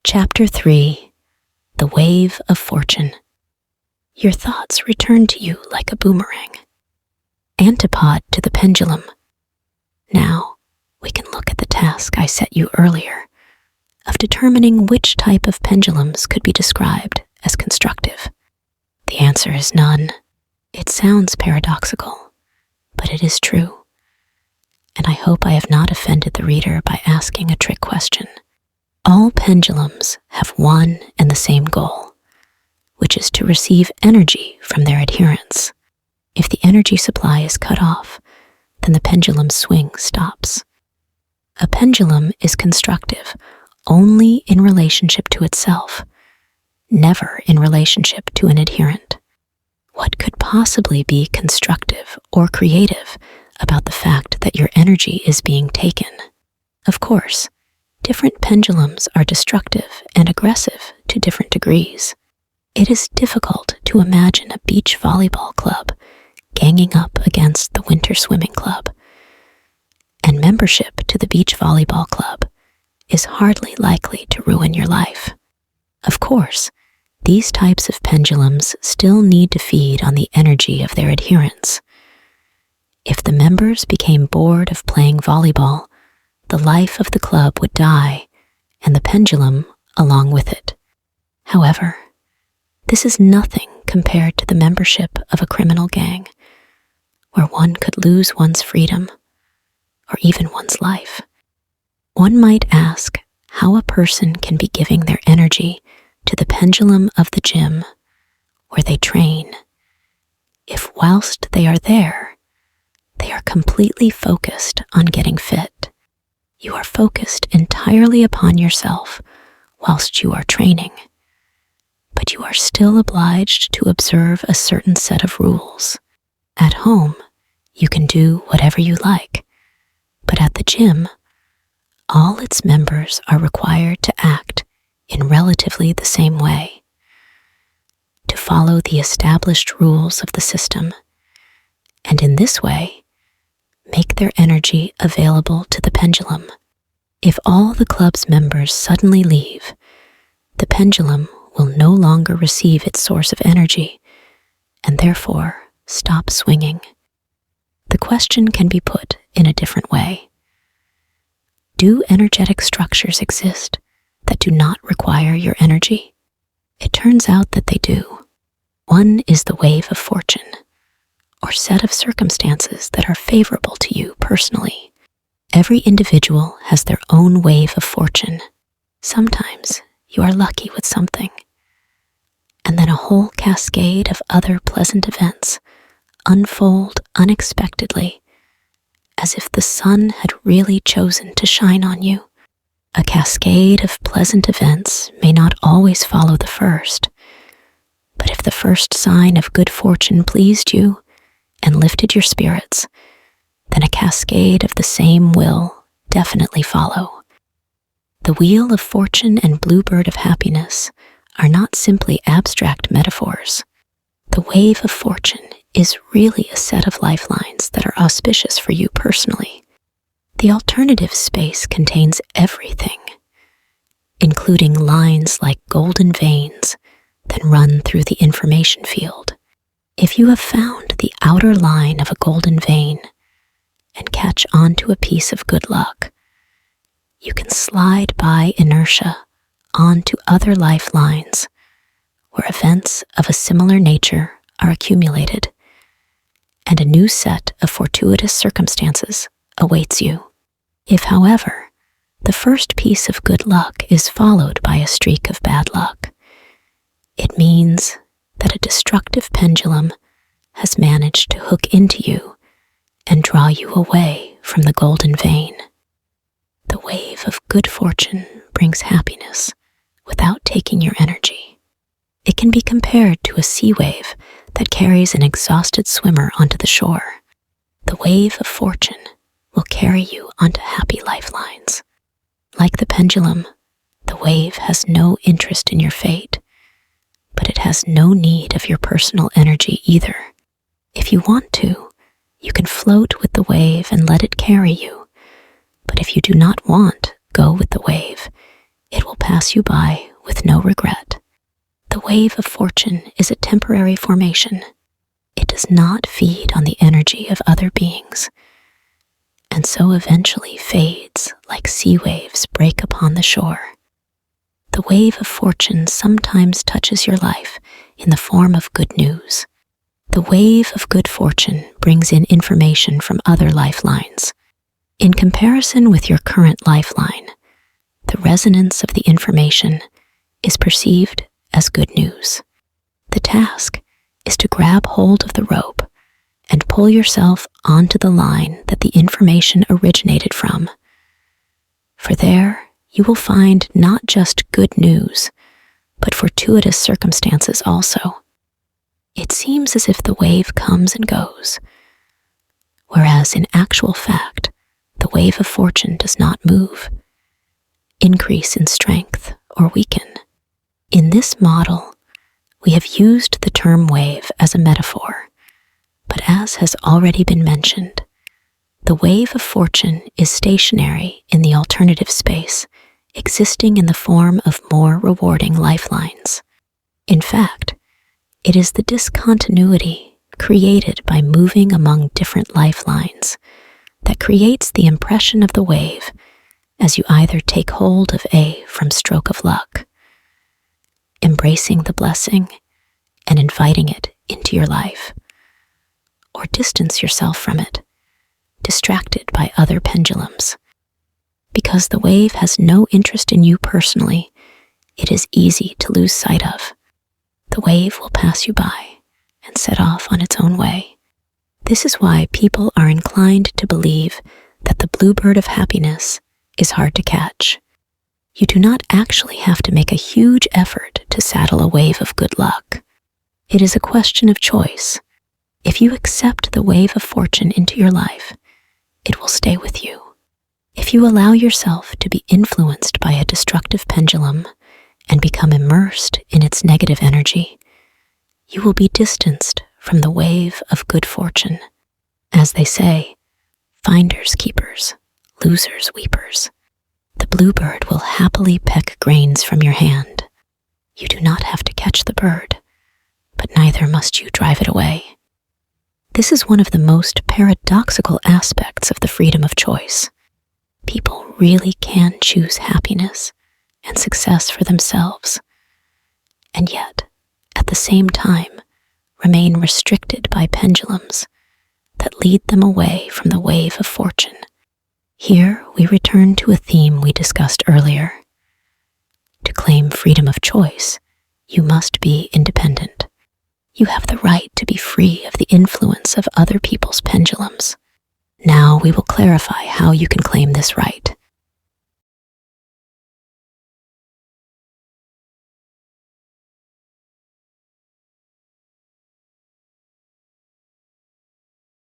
Chapter 3. The Wave of Fortune. Your thoughts return to you like a boomerang. Antipode to the pendulum. Now, we can look at the task I set you earlier of determining which type of pendulums could be described as constructive. The answer is none. It sounds paradoxical, but it is true. And I hope I have not offended the reader by asking a trick question. All pendulums have one and the same goal, which is to receive energy from their adherents. If the energy supply is cut off, then the pendulum's swing stops. A pendulum is constructive only in relationship to itself, never in relationship to an adherent. What could possibly be constructive or creative about the fact that your energy is being taken? Of course, different pendulums are destructive and aggressive to different degrees. It is difficult to imagine a beach volleyball club ganging up against the winter swimming club. And membership to the beach volleyball club is hardly likely to ruin your life. Of course, these types of pendulums still need to feed on the energy of their adherents. If the members became bored of playing volleyball, the life of the club would die, and the pendulum along with it. However, this is nothing compared to the membership of a criminal gang, where one could lose one's freedom, or even one's life. One might ask how a person can be giving their energy to the pendulum of the gym where they train, if whilst they are there, they are completely focused on getting fit. You are focused entirely upon yourself whilst you are training, but you are still obliged to observe a certain set of rules. At home, you can do whatever you like, but at the gym, all its members are required to act in relatively the same way, to follow the established rules of the system, and in this way, make their energy available to the pendulum. If all the club's members suddenly leave, the pendulum will no longer receive its source of energy, and therefore stop swinging. The question can be put in a different way. Do energetic structures exist that do not require your energy? It turns out that they do. One is the wave of fortune, or set of circumstances that are favorable to you personally. Every individual has their own wave of fortune. Sometimes you are lucky with something, and then a whole cascade of other pleasant events unfold unexpectedly, as if the sun had really chosen to shine on you. A cascade of pleasant events may not always follow the first, but if the first sign of good fortune pleased you and lifted your spirits, then a cascade of the same will definitely follow. The wheel of fortune and bluebird of happiness are not simply abstract metaphors. The wave of fortune is really a set of lifelines that are auspicious for you personally. The alternative space contains everything, including lines like golden veins that run through the information field. If you have found the outer line of a golden vein and catch onto a piece of good luck, you can slide by inertia onto other lifelines where events of a similar nature are accumulated, and a new set of fortuitous circumstances awaits you. If, however, the first piece of good luck is followed by a streak of bad luck, it means that a destructive pendulum has managed to hook into you and draw you away from the golden vein. The wave of good fortune brings happiness without taking your energy. It can be compared to a sea wave that carries an exhausted swimmer onto the shore. The wave of fortune will carry you onto happy lifelines. Like the pendulum, the wave has no interest in your fate, but it has no need of your personal energy either. If you want to, you can float with the wave and let it carry you. But if you do not want, go with the wave. It will pass you by with no regret. The wave of fortune is a temporary formation. It does not feed on the energy of other beings, and so eventually fades like sea waves break upon the shore. The wave of fortune sometimes touches your life in the form of good news. The wave of good fortune brings in information from other lifelines. In comparison with your current lifeline, the resonance of the information is perceived as good news. The task is to grab hold of the rope and pull yourself onto the line that the information originated from. For there, you will find not just good news, but fortuitous circumstances also. It seems as if the wave comes and goes, whereas in actual fact, the wave of fortune does not move, increase in strength, or weaken. In this model, we have used the term wave as a metaphor, but as has already been mentioned, the wave of fortune is stationary in the alternative space, existing in the form of more rewarding lifelines. In fact, it is the discontinuity created by moving among different lifelines that creates the impression of the wave as you either take hold of A from stroke of luck, embracing the blessing and inviting it into your life, or distance yourself from it, distracted by other pendulums. Because the wave has no interest in you personally, it is easy to lose sight of. The wave will pass you by and set off on its own way. This is why people are inclined to believe that the bluebird of happiness is hard to catch. You do not actually have to make a huge effort to saddle a wave of good luck. It is a question of choice. If you accept the wave of fortune into your life, it will stay with you. If you allow yourself to be influenced by a destructive pendulum and become immersed in its negative energy, you will be distanced from the wave of good fortune. As they say, finders keepers, losers weepers. The bluebird will happily peck grains from your hand. You do not have to catch the bird, but neither must you drive it away. This is one of the most paradoxical aspects of the freedom of choice. People really can choose happiness and success for themselves, and yet, at the same time, remain restricted by pendulums that lead them away from the wave of fortune. Here we return to a theme we discussed earlier. To claim freedom of choice, you must be independent. You have the right to be free of the influence of other people's pendulums. Now we will clarify how you can claim this right.